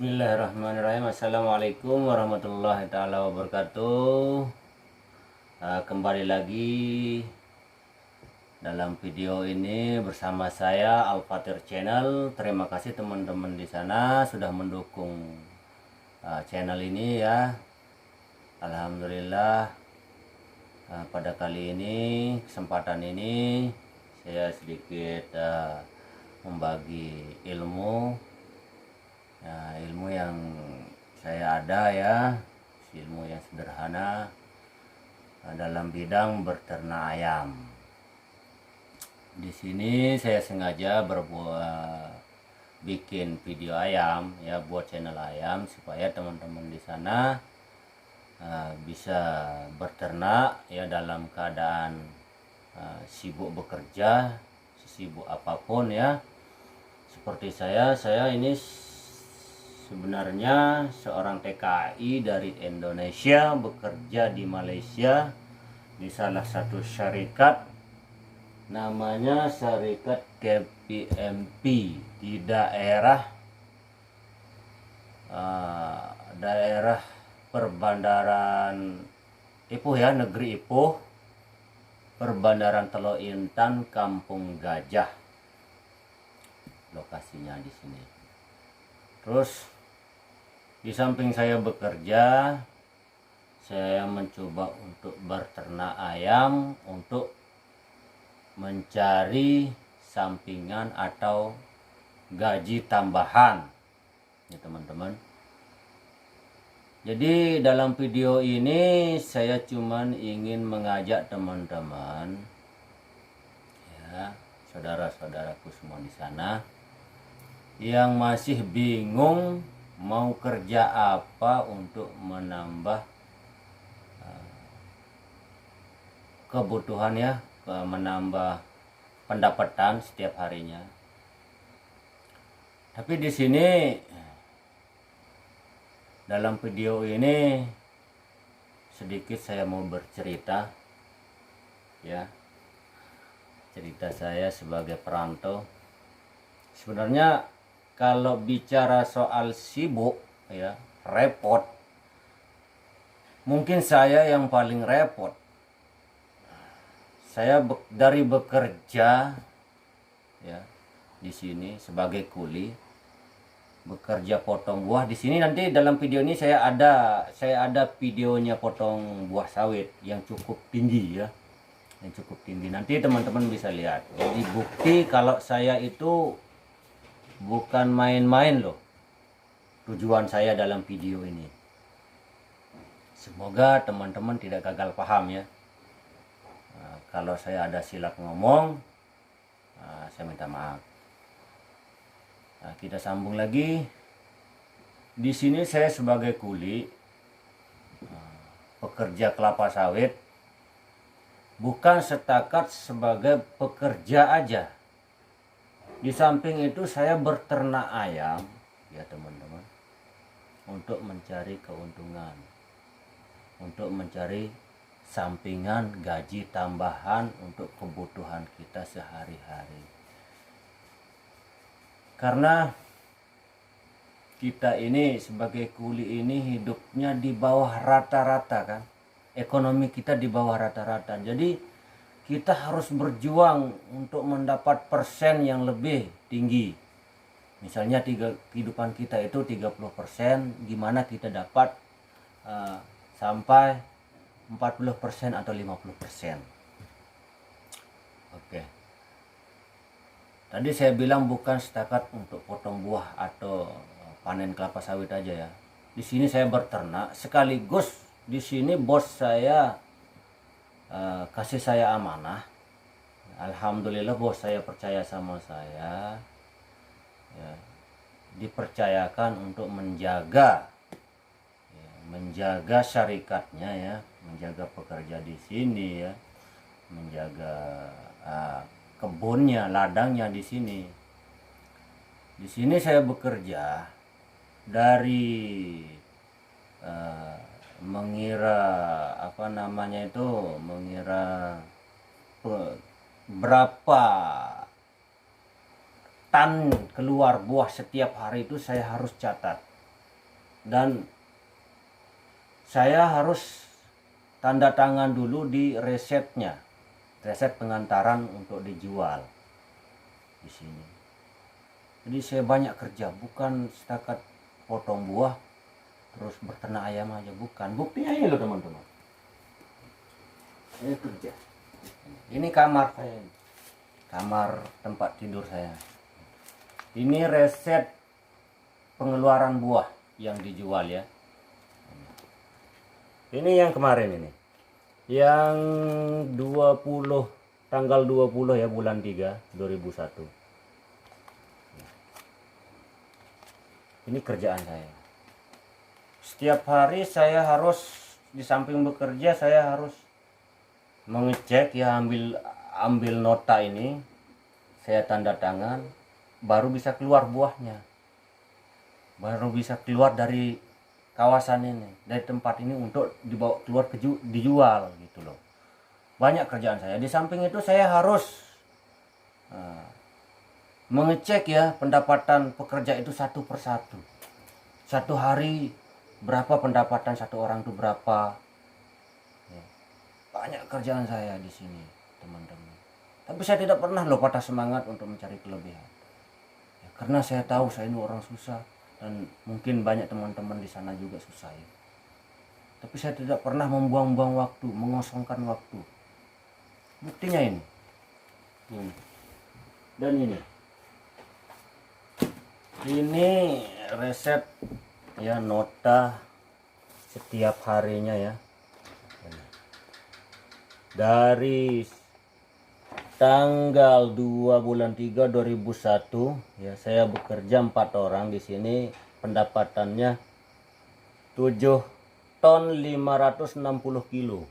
Bismillahirrahmanirrahim. Assalamualaikum warahmatullahi taala wabarakatuh. Kembali lagi dalam video ini bersama saya Al-Fatir Channel. Terima kasih teman-teman di sana sudah mendukung channel ini ya. Alhamdulillah, pada kali ini, kesempatan ini saya sedikit membagi ilmu yang saya ada ya, ilmu yang sederhana dalam bidang berternak ayam. Di sini saya sengaja bikin video ayam ya, buat channel ayam supaya teman-teman di sana bisa berternak ya dalam keadaan sibuk bekerja, sibuk apapun ya. Seperti saya ini sebenarnya seorang TKI dari Indonesia, bekerja di Malaysia di salah satu syarikat namanya Syarikat KPMP di daerah Perbandaran Ipoh ya, negeri Ipoh, Perbandaran Teluk Intan, Kampung Gajah. Lokasinya di sini. Terus di samping saya bekerja, saya mencoba untuk berternak ayam untuk mencari sampingan atau gaji tambahan ya teman-teman. Jadi dalam video ini saya cuman ingin mengajak teman-teman ya, saudara-saudaraku semua di sana yang masih bingung mau kerja apa untuk menambah kebutuhan ya, menambah pendapatan setiap harinya. Tapi di sini dalam video ini sedikit saya mau bercerita ya, cerita saya sebagai perantau. Sebenarnya kalau bicara soal sibuk ya, repot, mungkin saya yang paling repot. Saya dari bekerja ya di sini sebagai kuli, bekerja potong buah di sini. Nanti dalam video ini saya ada videonya potong buah sawit yang cukup tinggi ya, yang cukup tinggi. Nanti teman-teman bisa lihat. Jadi bukti kalau saya itu bukan main-main loh tujuan saya dalam video ini. Semoga teman-teman tidak gagal paham ya. Kalau saya ada silap ngomong, saya minta maaf. Kita sambung lagi. Di sini saya sebagai kuli, pekerja kelapa sawit, bukan setakat sebagai pekerja aja. Di samping itu saya berternak ayam ya teman-teman, untuk mencari keuntungan, untuk mencari sampingan gaji tambahan untuk kebutuhan kita sehari-hari. Karena kita ini sebagai kuli ini hidupnya di bawah rata-rata kan, ekonomi kita di bawah rata-rata. Jadi kita harus berjuang untuk mendapat persen yang lebih tinggi. Misalnya kehidupan kita itu 30%, gimana kita dapat sampai 40% atau 50%. Oke. Tadi saya bilang bukan setakat untuk potong buah atau panen kelapa sawit aja ya. Di sini saya berternak sekaligus di sini bos saya kasih saya amanah. Alhamdulillah bos saya percaya sama saya ya, dipercayakan untuk menjaga syarikatnya ya, menjaga pekerja di sini ya, menjaga kebunnya, ladangnya di sini. Di sini saya bekerja dari mengira berapa tan keluar buah setiap hari itu saya harus catat. dan saya harus tanda tangan dulu di resetnya, reset pengantaran untuk dijual di sini. Jadi saya banyak kerja, bukan setakat potong buah terus berternak ayam aja, bukan. Buktinya ini loh teman-teman, saya kerja. Ini kamar saya, kamar tempat tidur saya. Ini reset pengeluaran buah yang dijual ya. Ini yang kemarin ini, yang 20 tanggal 20 ya, bulan 3 2001. Ini kerjaan saya. Setiap hari saya harus, di samping bekerja, saya harus mengecek ya, ambil nota ini, saya tanda tangan, baru bisa keluar buahnya, baru bisa keluar dari kawasan ini, dari tempat ini untuk dibawa keluar dijual gitu loh. Banyak kerjaan saya. Di samping itu saya harus mengecek ya pendapatan pekerja itu satu persatu. Satu hari berapa pendapatan satu orang itu berapa. Ya. Banyak kerjaan saya di sini teman-teman. Tapi saya tidak pernah loh patah semangat untuk mencari kelebihan. Ya, karena saya tahu saya ini orang susah. Dan mungkin banyak teman-teman di sana juga susah ya. Tapi saya tidak pernah membuang-buang waktu, mengosongkan waktu. Buktinya ini. Dan ini. Ini resep ya, nota setiap harinya ya. Dari tanggal 2 bulan 3 2001 ya, saya bekerja 4 orang di sini, pendapatannya 7 ton 560 kilo.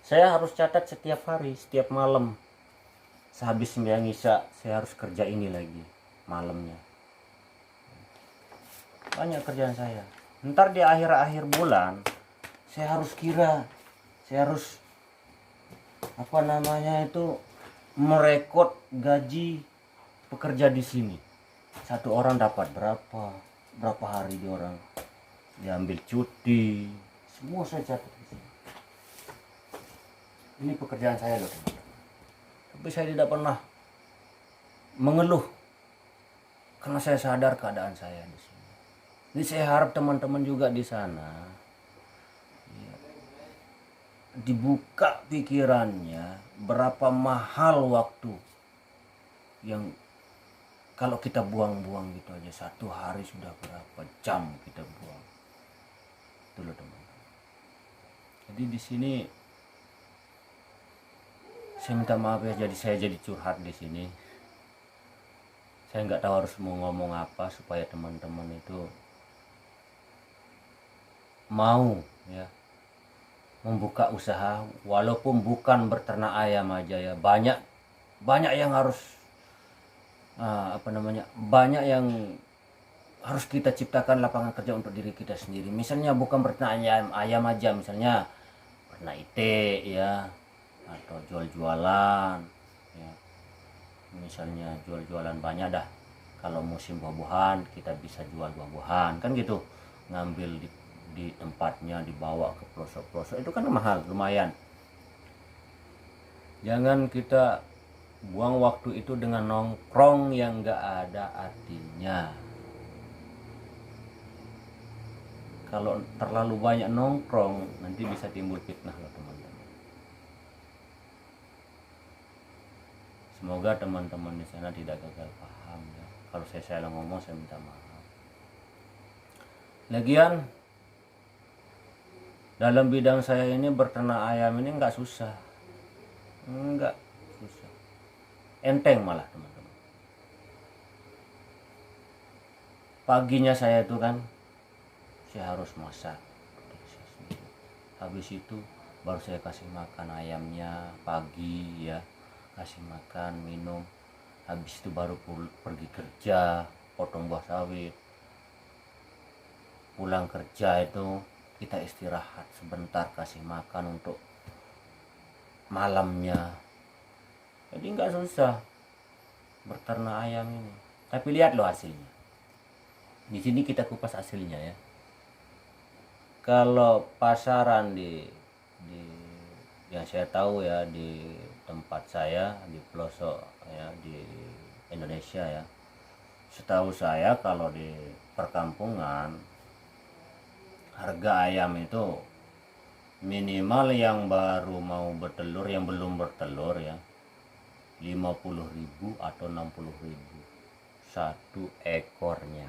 Saya harus catat setiap hari, setiap malam. Sehabis sembahyang Isya saya harus kerja ini lagi malamnya. Banyak kerjaan saya. Ntar di akhir-akhir bulan saya harus kira, saya harus merekod gaji pekerja di sini. Satu orang dapat berapa hari di orang diambil cuti, semua saya catat di sini. Ini pekerjaan saya loh teman-teman. Tapi saya tidak pernah mengeluh karena saya sadar keadaan saya di sini. Jadi saya harap teman-teman juga di sana ya, dibuka pikirannya, berapa mahal waktu yang kalau kita buang-buang gitu aja, satu hari sudah berapa jam kita buang. Itu loh teman-teman. Jadi di sini saya minta maaf ya, jadi saya jadi curhat di sini. Saya nggak tahu harus mau ngomong apa supaya teman-teman itu mau ya membuka usaha, walaupun bukan berternak ayam aja ya. Banyak yang harus banyak yang harus kita ciptakan lapangan kerja untuk diri kita sendiri. Misalnya bukan berternak ayam aja, misalnya berternak itik ya, atau jual-jualan ya. Misalnya jual-jualan banyak dah. Kalau musim buah-buahan kita bisa jual buah-buahan kan gitu, ngambil di tempatnya, dibawa ke pelosok-pelosok, itu kan mahal lumayan. Jangan kita buang waktu itu dengan nongkrong yang gak ada artinya. Kalau terlalu banyak nongkrong nanti bisa timbul fitnah loh teman-teman. Semoga teman-teman di sana tidak gagal paham ya. Kalau saya salah ngomong saya minta maaf. Lagian dalam bidang saya ini berternak ayam ini nggak susah, enteng malah teman-teman. Paginya saya itu kan saya harus masak, habis itu baru saya kasih makan ayamnya pagi ya, kasih makan minum, habis itu baru pergi kerja, potong buah sawit. Pulang kerja itu kita istirahat sebentar, kasih makan untuk malamnya. Jadi nggak susah berternak ayam ini. Tapi lihat loh hasilnya. Di sini kita kupas hasilnya ya. Kalau pasaran di yang saya tahu ya, di tempat saya di pelosok ya di Indonesia ya, setahu saya kalau di perkampungan harga ayam itu minimal yang baru mau bertelur, yang belum bertelur ya, 50.000 atau 60.000 satu ekornya.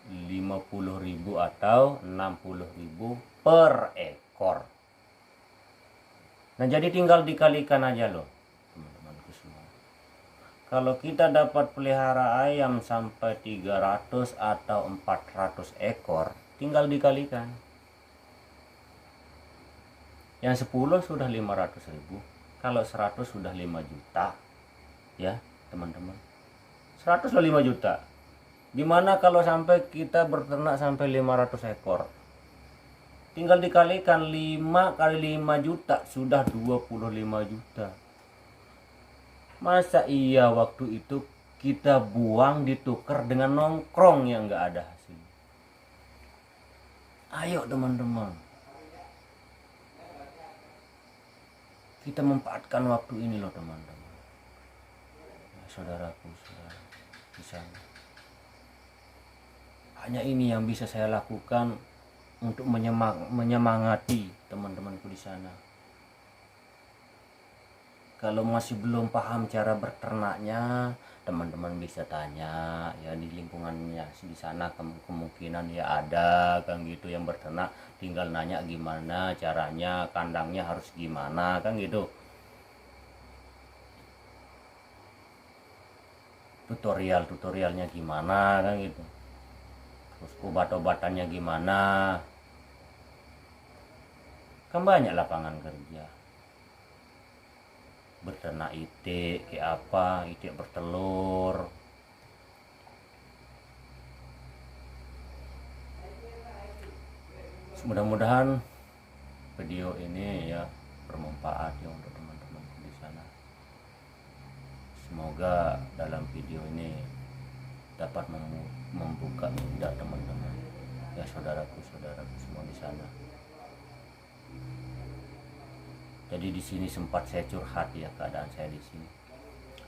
50.000 atau 60.000 per ekor. Nah, jadi tinggal dikalikan aja loh teman-temanku semua. Kalau kita dapat pelihara ayam sampai 300 atau 400 ekor, tinggal dikalikan. Yang 10 sudah 500.000, kalau 100 sudah 5 juta ya teman-teman. 100 lah 5 juta. Gimana kalau sampai kita berternak sampai 500 ekor? Tinggal dikalikan 5 kali 5 juta sudah 25 juta. Masa iya waktu itu kita buang ditukar dengan nongkrong yang nggak ada hasil? Ayo teman-teman, kita memanfaatkan waktu ini loh teman-teman. Ya, saudaraku, saudara di sana. Hanya ini yang bisa saya lakukan untuk menyemangati teman-temanku di sana. Kalau masih belum paham cara berternaknya, teman-teman bisa tanya ya di lingkungannya di sana, kemungkinan ya ada kan gitu yang berternak, tinggal nanya gimana caranya, kandangnya harus gimana kan gitu. Tutorialnya gimana kan gitu. Terus obat-obatannya gimana. Kan banyak lapangan kerja. Berternak itik kayak apa, itik bertelur. Mudah-mudahan video ini ya bermanfaat ya untuk teman-teman di sana. Semoga dalam video ini dapat membuka minda teman-teman ya, saudaraku semua di sana. Jadi di sini sempat saya curhat ya keadaan saya di sini.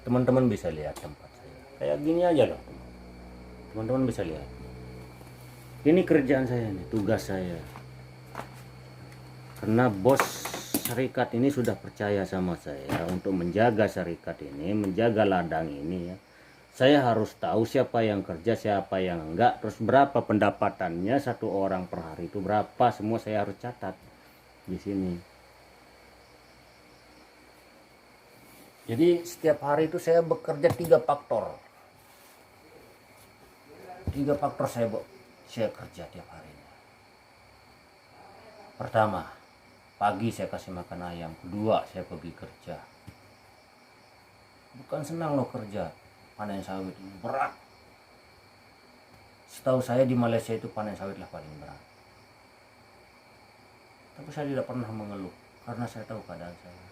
Teman-teman bisa lihat tempat saya. Kayak gini aja loh. Teman-teman bisa lihat. Ini kerjaan saya nih, tugas saya. Karena bos syarikat ini sudah percaya sama saya untuk menjaga syarikat ini, menjaga ladang ini ya. Saya harus tahu siapa yang kerja, siapa yang enggak, terus berapa pendapatannya satu orang per hari itu berapa, semua saya harus catat di sini. Jadi setiap hari itu saya bekerja 3 faktor. 3 faktor saya kerja tiap harinya. Pertama, pagi saya kasih makan ayam. Kedua, saya pergi kerja. Bukan senang loh kerja. Panen sawit ini berat. Setahu saya di Malaysia itu panen sawit lah paling berat. Tapi saya tidak pernah mengeluh karena saya tahu keadaan saya.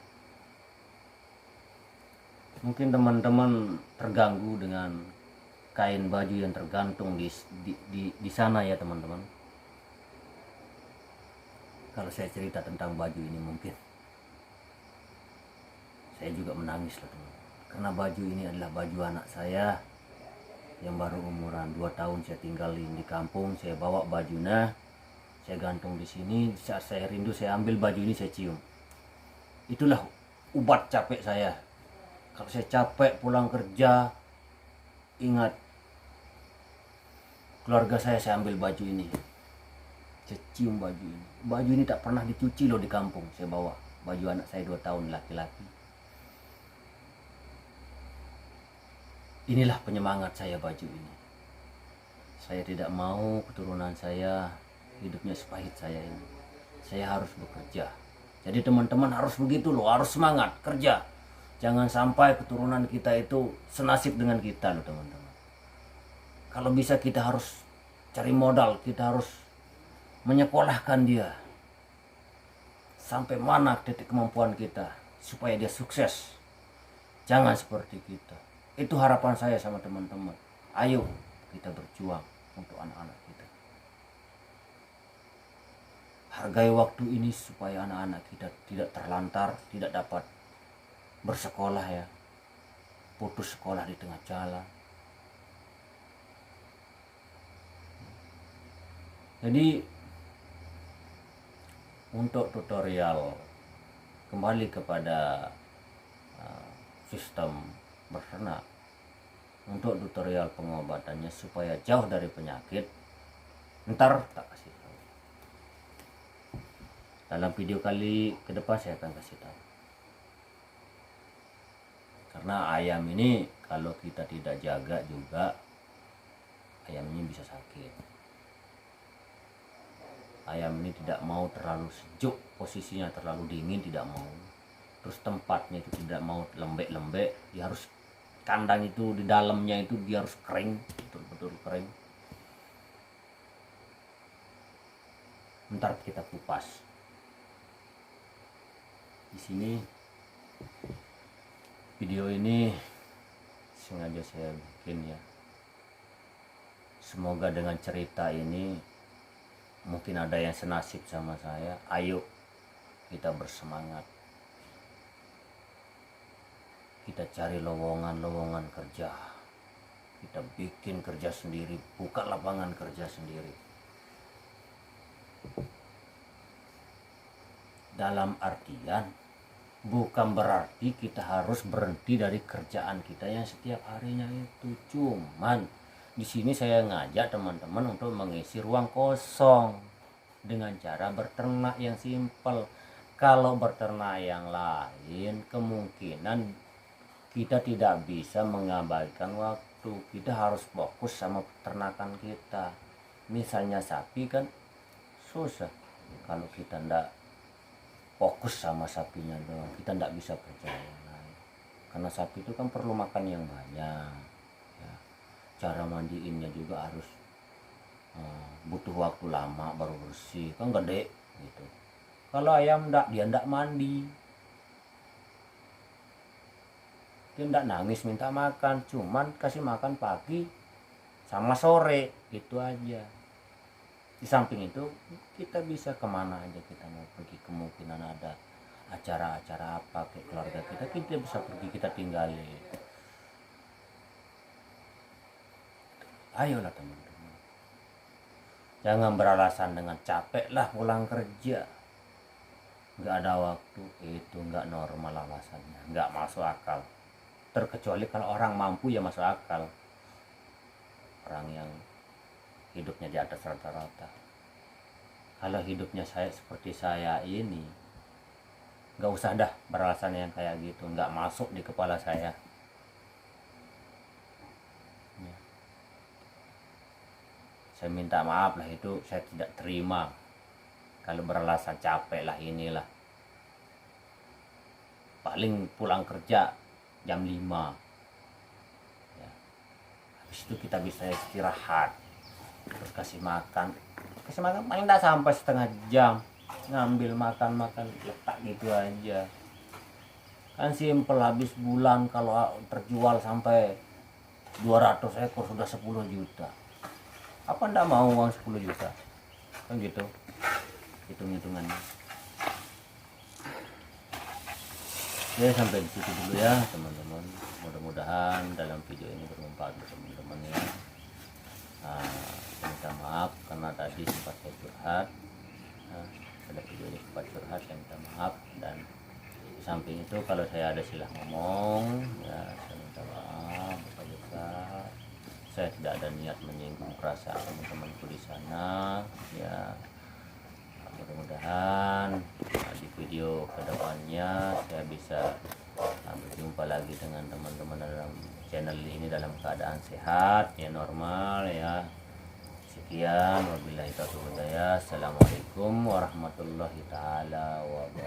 Mungkin teman-teman terganggu dengan kain baju yang tergantung di sana ya teman-teman. Kalau saya cerita tentang baju ini mungkin saya juga menangis loh teman. Karena baju ini adalah baju anak saya yang baru umuran 2 tahun saya tinggalin di kampung. Saya bawa bajunya, saya gantung di sini. Saat saya rindu saya ambil baju ini, saya cium. Itulah obat capek saya. Kalau saya capek pulang kerja, ingat keluarga saya ambil baju ini. Saya cium baju ini. Baju ini tak pernah dicuci loh di kampung. Saya bawa baju anak saya 2 tahun laki-laki. Inilah penyemangat saya baju ini. Saya tidak mau keturunan saya hidupnya sepahit saya ini. Saya harus bekerja. Jadi teman-teman harus begitu loh, harus semangat kerja. Jangan sampai keturunan kita itu senasib dengan kita loh teman-teman. Kalau bisa kita harus cari modal, kita harus menyekolahkan dia. Sampai mana titik kemampuan kita supaya dia sukses. Jangan seperti kita. Itu harapan saya sama teman-teman. Ayo kita berjuang untuk anak-anak kita. Hargai waktu ini supaya anak-anak kita tidak terlantar, tidak dapat bersekolah ya, putus sekolah di tengah jalan. Jadi untuk tutorial kembali kepada sistem berternak, untuk tutorial pengobatannya supaya jauh dari penyakit, ntar tak kasih tahu. Dalam video kali ke depan saya akan kasih tahu. Karena ayam ini kalau kita tidak jaga juga, ayam ini bisa sakit. Ayam ini tidak mau terlalu sejuk, posisinya terlalu dingin tidak mau. Terus tempatnya itu tidak mau lembek-lembek, dia harus kandang itu di dalamnya itu dia harus kering, betul-betul kering. Ntar kita kupas. Di sini video ini sengaja saya bikin ya. Semoga dengan cerita ini mungkin ada yang senasib sama saya. Ayo kita bersemangat. Kita cari lowongan-lowongan kerja. Kita bikin kerja sendiri, buka lapangan kerja sendiri. Dalam artian bukan berarti kita harus berhenti dari kerjaan kita yang setiap harinya itu. Cuman di sini saya ngajak teman-teman untuk mengisi ruang kosong dengan cara berternak yang simpel. Kalau berternak yang lain kemungkinan kita tidak bisa mengabaikan waktu. Kita harus fokus sama peternakan kita. Misalnya sapi kan susah kalau kita ndak fokus sama sapinya doang, kita ndak bisa berjalan. Karena sapi itu kan perlu makan yang banyak ya. Cara mandiinnya juga harus butuh waktu lama baru bersih, kan gede gitu. Kalau ayam dia ndak mandi, dia ndak nangis minta makan, cuman kasih makan pagi sama sore gitu aja. Di samping itu kita bisa kemana aja kita mau pergi, kemungkinan ada acara-acara apa ke keluarga kita bisa pergi, kita tinggali. Ayolah teman-teman, jangan beralasan dengan capek lah pulang kerja, nggak ada waktu. Itu nggak normal alasannya, nggak masuk akal. Terkecuali kalau orang mampu ya masuk akal, orang yang hidupnya di atas rata-rata. Kalau hidupnya seperti saya ini, nggak usah dah beralasan yang kayak gitu, nggak masuk di kepala saya ya. Saya minta maaf lah, itu saya tidak terima kalau beralasan capek lah inilah. Paling pulang kerja jam 5 ya. Habis itu kita bisa istirahat, terus kasih makan paling tak sampai setengah jam, ngambil makan letak gitu aja. Kan simpel, habis bulan kalau terjual sampai 200 ekor sudah 10 juta. Apa ndak mau uang 10 juta kan gitu hitung-hitungannya. Oke, sampai di situ dulu ya teman-teman. Mudah-mudahan dalam video ini bermanfaat untuk teman-teman ya. Saya minta maaf karena tadi sempat saya curhat, pada video ini sempat curhat, saya minta maaf. Dan di samping itu kalau saya ada salah ngomong ya saya minta maaf besar. Saya tidak ada niat menyinggung perasaan teman-temanku di sana ya. Mudah-mudahan di video kedepannya saya bisa berjumpa lagi dengan teman-teman dalam channel ini dalam keadaan sehat ya, normal ya. Sekian, wabillahi taufiq wal hidayah. Assalamualaikum warahmatullahi taala wabarakatuh.